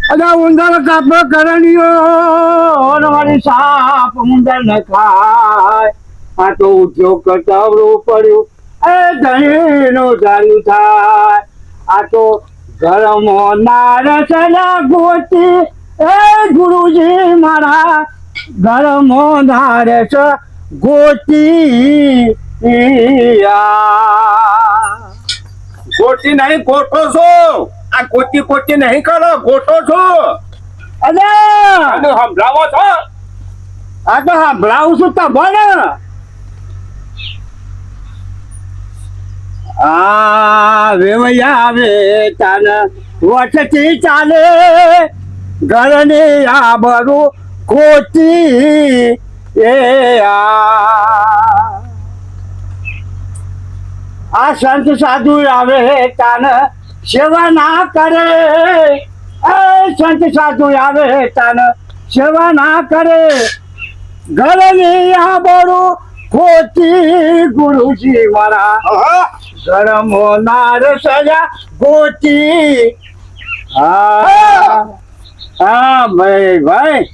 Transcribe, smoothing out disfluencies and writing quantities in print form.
અરે ઉંદર કાપ કરણીયો મારી સાપ ઉંદર ન ખાય આ તો ઉદ્યોગ કરતાવડું પડ્યું એ ધણી નું ધાર્યું થાય આ તો ગરમ નારસના ગોતી એ ગુરુજી મારા ગરમ નારસ ગોતી ગોટી નહીં ગોઠો છો આ ગોટી ગોટી નહીં કરો ગોઠો છો અરે અને સંભળાવો છો આ તો સાંભળાવું છું તો ભલે વેવૈયા આવે તાન વચતી ચાલે ઘરની આબરૂ ખોટી એ આ સંત સાધુ આવે તાન સેવા ના કરે એ સંત સાધુ આવે તાન સેવા ના કરે ઘરની આબરૂ ખોટી ગુરુજી મારા ગરમ નારસયા ગોતી હા ભાઈ